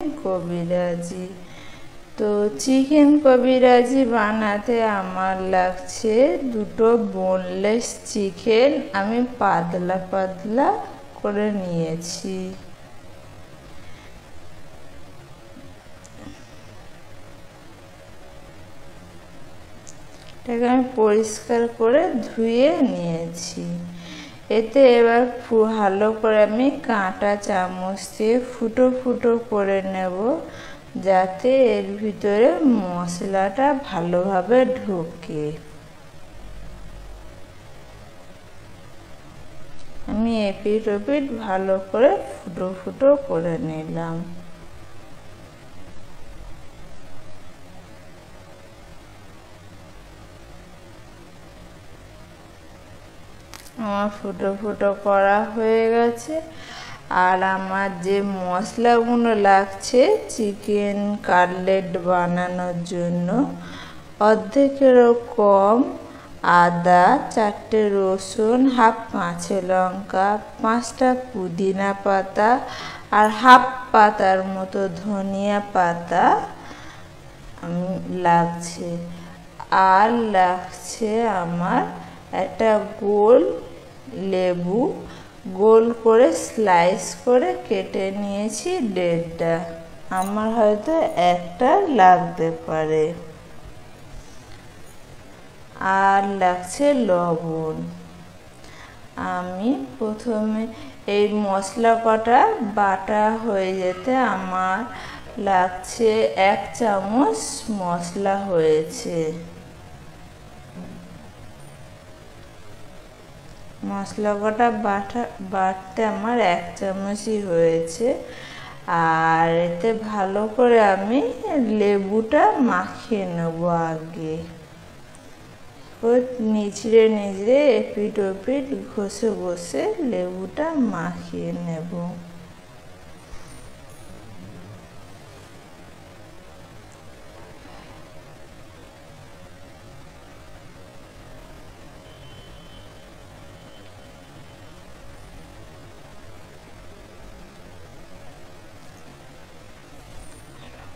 কবিরাজি। তো চিকেন কবিরাজি বানাতে আমার লাগছে দুটো বোনলেস চিকেন আমি পাতলা পাতলা করে নিয়েছি। এটাকে আমি পরিষ্কার করে ধুয়ে নিয়েছি। এতে এবার ভালো করে আমি কাঁটা চামচ দিয়ে ফুটো ফুটো করে নেব, যাতে এর ভিতরে মশলাটা ভালোভাবে ঢোকে। আমি এপিট ওপিট ভালো করে ফুটো ফুটো করে নিলাম। আমার ফুটো ফুটো করা হয়ে গেছে। আর আমার যে মশলাগুলো লাগছে চিকেন কাটলেট বানানোর জন্য, অর্ধেকেরও কম আদা, 4টে রসুন, হাফ কাঁচা লঙ্কা, 5টা পুদিনা পাতা আর হাফ পাতার মতো ধনিয়া পাতা লাগছে। আর লাগছে আমার একটা গোল লেবু, গোল করে স্লাইস করে কেটে নিয়েছি 1.5টা। আমার হয়তো একটা লাগতে পারে। আর লাগছে লবণ। আমি প্রথমে এই মশলা কটা বাটা হয়ে যেতে আমার লাগছে 1 চামচ মশলা হয়েছে। মশলা কটা বাটতে আমার 1 চামচই হয়েছে। আর এতে ভালো করে আমি লেবুটা মাখিয়ে নেব আগে। নিচড়ে নিচড়ে এপিট ওপিট ঘষে ঘষে লেবুটা মাখিয়ে নেব।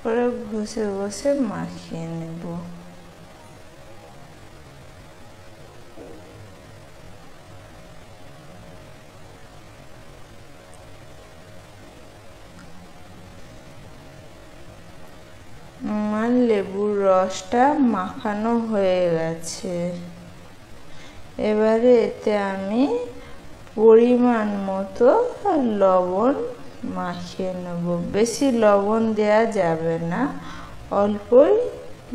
করে ঘষে ঘষে মাখিয়ে নেব। আমার লেবুর রসটা মাখানো হয়ে গেছে। এবারে এতে আমি পরিমাণ মতো লবণ মাখিয়ে নেব। বেশি লবণ দেয়া যাবে না, অল্পই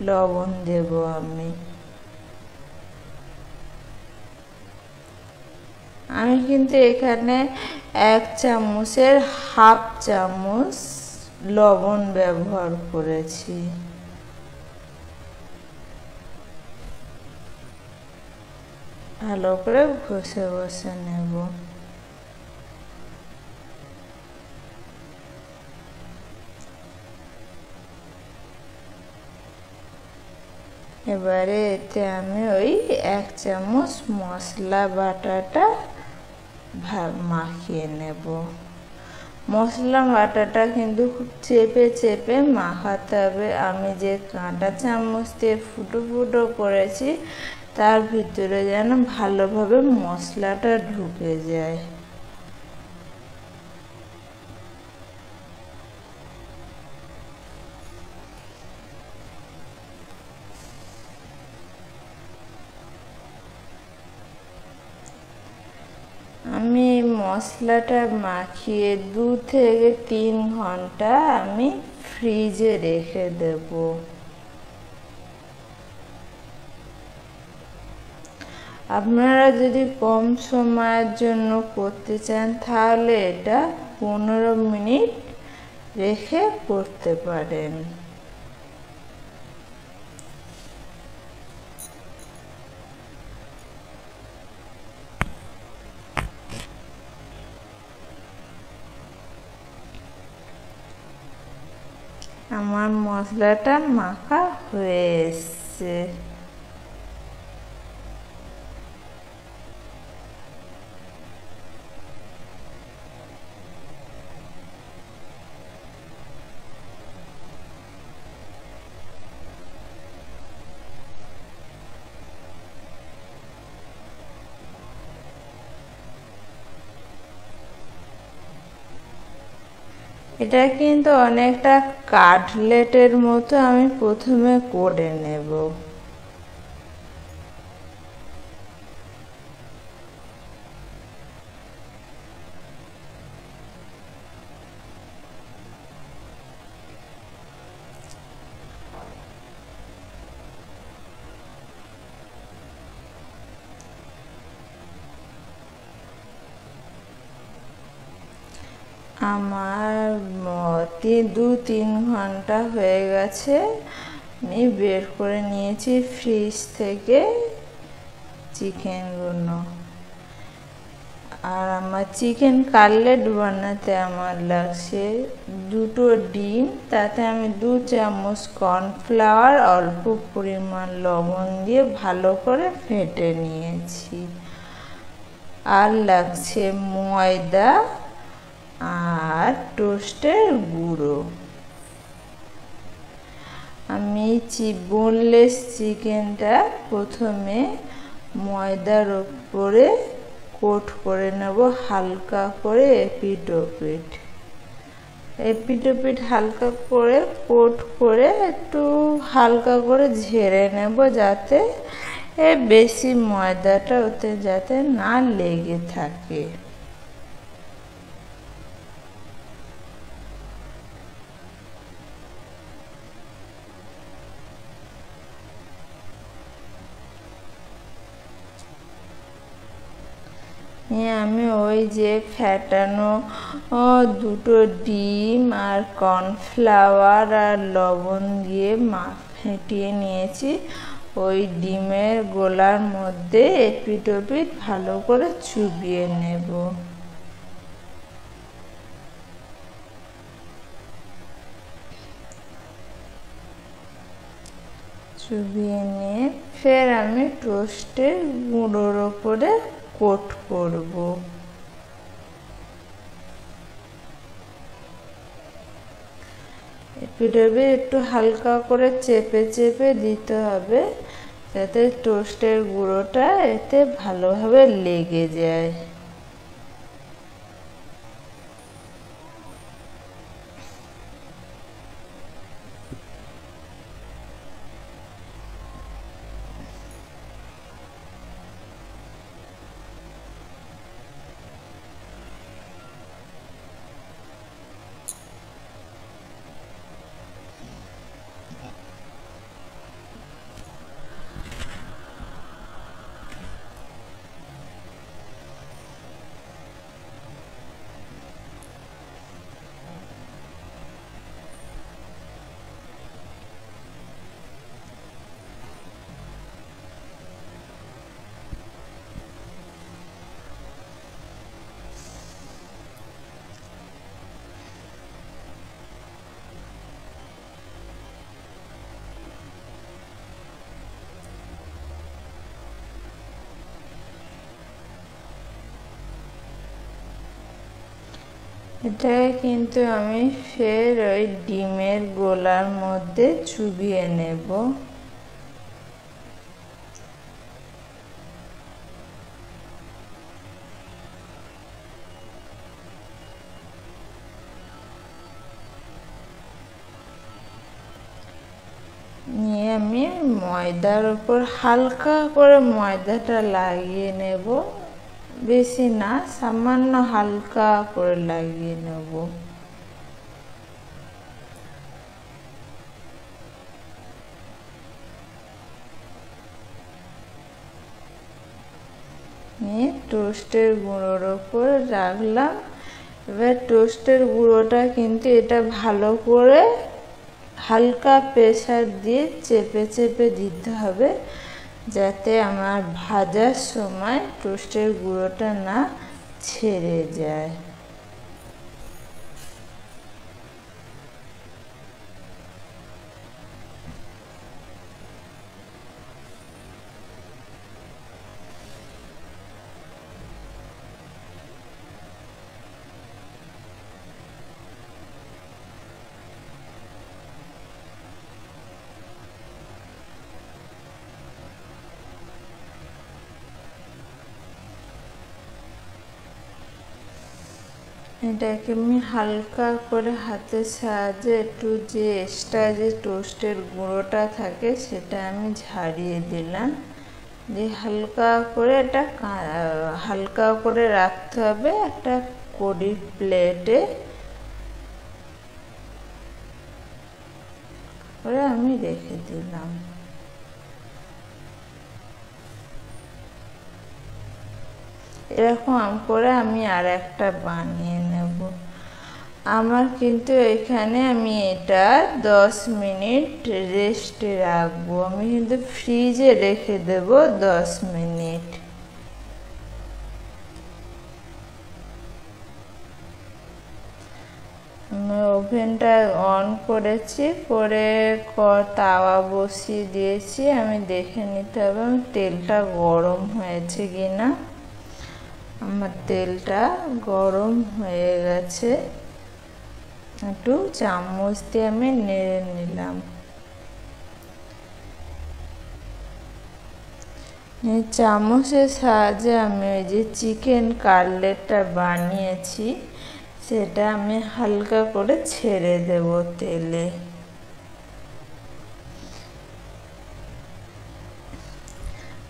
লবণ দেব আমি। কিন্তু এখানে 1 চামচের হাফ চামচ লবণ ব্যবহার করেছি। ভালো করে ঘষে ঘষে নেব। এবারে এতে আমি ওই 1 চামচ মশলা বাটাটা মাখিয়ে নেব। মশলা বাটাটা কিন্তু খুব চেপে চেপে মাখাতে হবে। আমি যে কাঁটা চামচ দিয়ে ফুটো ফুটো করেছি তার ভিতরে যেন ভালোভাবে মশলাটা ঢুকে যায়। আমি মশলাটা মাখিয়ে 2 থেকে 3 ঘন্টা আমি ফ্রিজে রেখে দেব। আপনারা যদি কম সময়ের জন্য করতে চান তাহলে এটা 15 মিনিট রেখে করতে পারেন। আমার মশলাটা মাখা হয়ে এসছে। এটা কিন্তু অনেকটা কাটলেটের মতো আমি প্রথমে করে নেব। আমার 2-3 ঘন্টা হয়ে গেছে, আমি বের করে নিয়েছি ফ্রিজ থেকে চিকেনগুলো। আর আমার চিকেন কাটলেট বানাতে আমার লাগছে 2টো ডিম, তাতে আমি 2 চামচ কর্নফ্লাওয়ার, অল্প পরিমাণ লবণ দিয়ে ভালো করে ফেটে নিয়েছি। আর লাগছে ময়দা আর টোস্টের গুঁড়ো। আমি বোনলেস চিকেনটা প্রথমে ময়দার উপরে কোট করে নেব হালকা করে, এপিট হালকা করে কোট করে একটু হালকা করে ঝেড়ে নেব, যাতে বেশি ময়দাটা ওতে যাতে না লেগে থাকে। আমি ওই যে ফেটানো 2টো ডিম আর কর্নফ্লাওয়ার আর লবণ দিয়ে ফেটিয়ে নিয়েছি, ওই ডিমের গোলার মধ্যে এপিট ওপিট ভালো করে চুবিয়ে নেব। চুবিয়ে নিয়ে ফের আমি টোস্টের গুঁড়োর ওপরে কোট করব। এপিঠে একটু হালকা করে চেপে চেপে দিতে হবে, যাতে টোস্টের গুঁড়োটা এতে ভালোভাবে লেগে যায়। এটাকে কিন্তু আমি ফের ওই ডিমের গোলার মধ্যে চুবিয়ে নেব। নিয়ে আমি ময়দার উপর হালকা করে ময়দাটা লাগিয়ে নেব, বেশি না, সামান্য হালকা করে লাগিয়ে নেব। নিয়ে টোস্টের গুঁড়োর ওপর রাখলাম। এবার টোস্টের গুঁড়োটা কিন্তু এটা ভালো করে হালকা প্রেসার দিয়ে চেপে চেপে দিতে হবে, যাতে আমার ভাজার সময় টোস্টের গুঁড়োটা না ছেড়ে যায়। এটাকে আমি হালকা করে হাতের সাহায্যে একটু যে এক্সট্রা যে টোস্টের গুঁড়োটা থাকে সেটা আমি ঝাড়িয়ে দিলাম, দিয়ে হালকা করে এটা হালকা করে রাখতে হবে একটা কড়ির প্লেটে করে আমি রেখে দিলাম। এরকম করে আমি আর একটা বানিয়ে নেব। আমার কিন্তু এখানে আমি এটা 10 মিনিট রেস্টে রাখবো। আমি কিন্তু ফ্রিজে রেখে দেব 10 মিনিট। আমি ওভেনটা অন করেছি, করে তাওয়া বসিয়ে দিয়েছি। আমি দেখে নিতে হবে আমার তেলটা গরম হয়েছে কিনা। আমার তেলটা গরম হয়ে গেছে, একটু চামচ দিয়ে আমি নেড়ে নিলাম। চামচের সাহায্যে আমি ওই যে চিকেন কাটলেটটা বানিয়েছি সেটা আমি হালকা করে ছেড়ে দেব তেলে।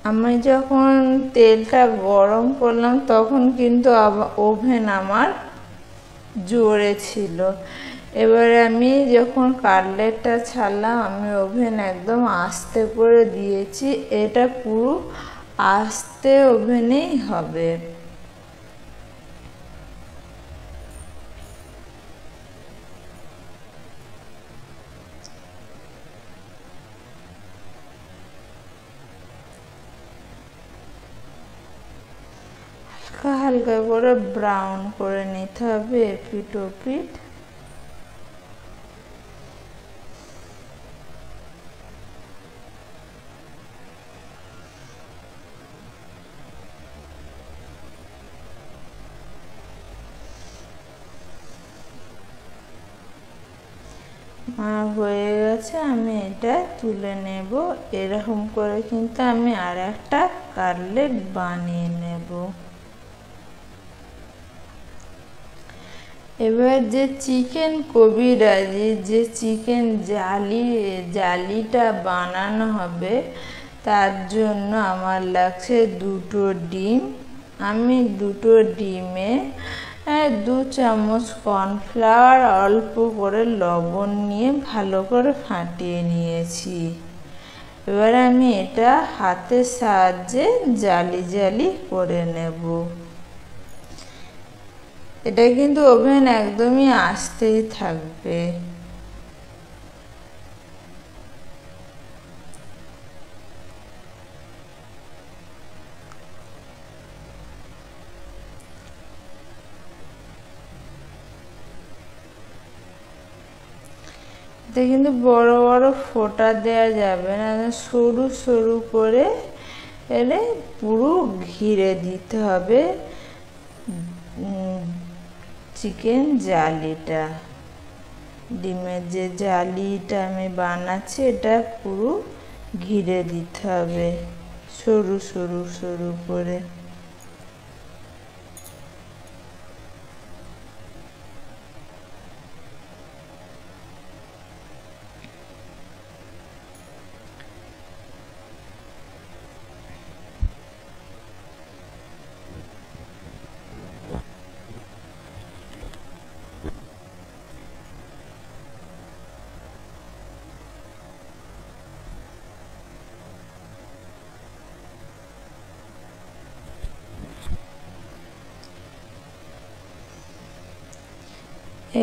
আমি যখন তেলটা গরম করলাম তখন কিন্তু ওভেন আমার জোরে ছিল। এবারে আমি যখন কাটলেটটা ছাড়লাম আমি ওভেন একদম আস্তে করে দিয়েছি। এটা পুরো আস্তে ওভেনেই হবে। হালকা হালকা করে ব্রাউন করে নিতে হবে এপিট ওপিট। হয়ে গেছে, আমি এটা তুলে নেব। এরকম করে কিন্তু আমি আর একটা কাটলেট বানিয়ে নেব। এবার যে চিকেন কবিরাজি যে চিকেন জালিটা বানানো হবে তার জন্য আমার লাগছে 2টো ডিম। আমি 2টো ডিমে 2 চামচ কর্নফ্লাওয়ার অল্প করে লবণ নিয়ে ভালো করে ফাটিয়ে নিয়েছি। এবার আমি এটা হাতের সাহায্যে জালি জালি করে নেব। এটা কিন্তু ওভেন একদমই আস্তেই থাকবে। এতে কিন্তু বড় বড় ফোঁটা দেওয়া যাবে না, সরু সরু করে এলে পুরো ঘিরে দিতে হবে চিকেন জালিটা। ডিমের যে জালিটা আমি বানাচ্ছি এটা পুরো ঘিরে দিতে হবে সরু সরু সরু করে।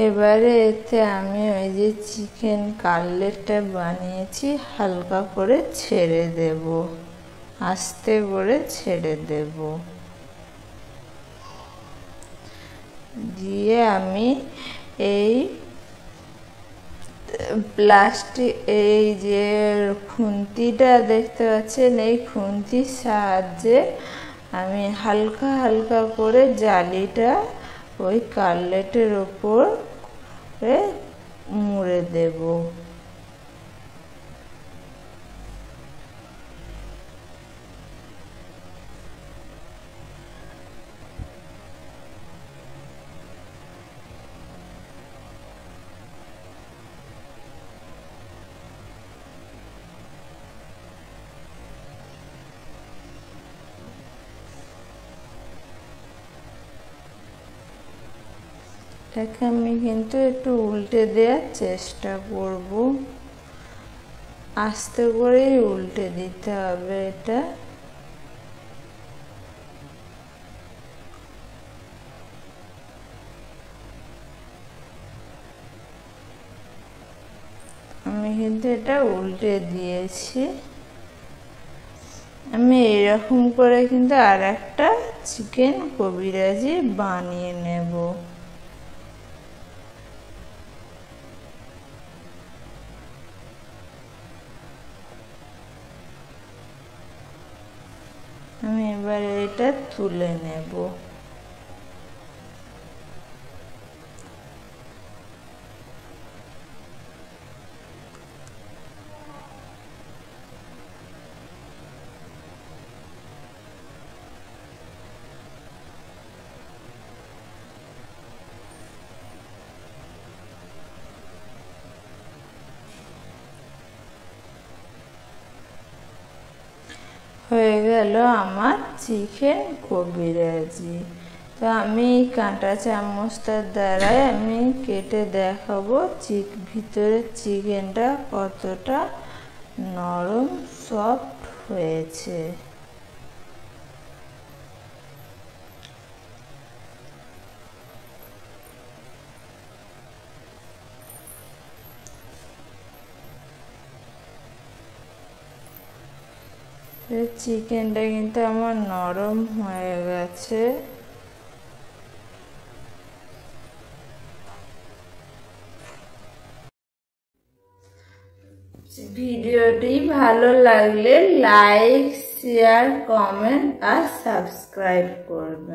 এবারে এতে আমি ওই যে চিকেন কাটলেটটা বানিয়েছি হালকা করে ছেড়ে দেব, আস্তে করে ছেড়ে দেব। দিয়ে আমি এই প্লাস্টিক এই যে খুন্তিটা দেখতে পাচ্ছেন এই খুন্তির সাহায্যে আমি হালকা হালকা করে জালিটা ওই কাটলেটের ওপর মুড়ে দেব। এটাকে আমি কিন্তু একটু উল্টে দেওয়ার চেষ্টা করব। আস্তে করেই উল্টে দিতে হবে এটা। আমি কিন্তু এটা উল্টে দিয়েছি। আমি এরকম করে কিন্তু আর একটা চিকেন কবিরাজি বানিয়ে নেব। আমি এবার এটা তুলে নেব। হয়ে গেল আমার চিকেন কবিরাজি। তো আমি কাঁটা চামচটার দ্বারাই আমি কেটে দেখাবো ভিতরের চিকেনটা কতটা নরম সফট হয়েছে। চিকেনটা কিন্তু আমার নরম হয়ে গেছে। ভিডিওটি ভালো লাগলে লাইক, শেয়ার, কমেন্ট আর সাবস্ক্রাইব করবেন।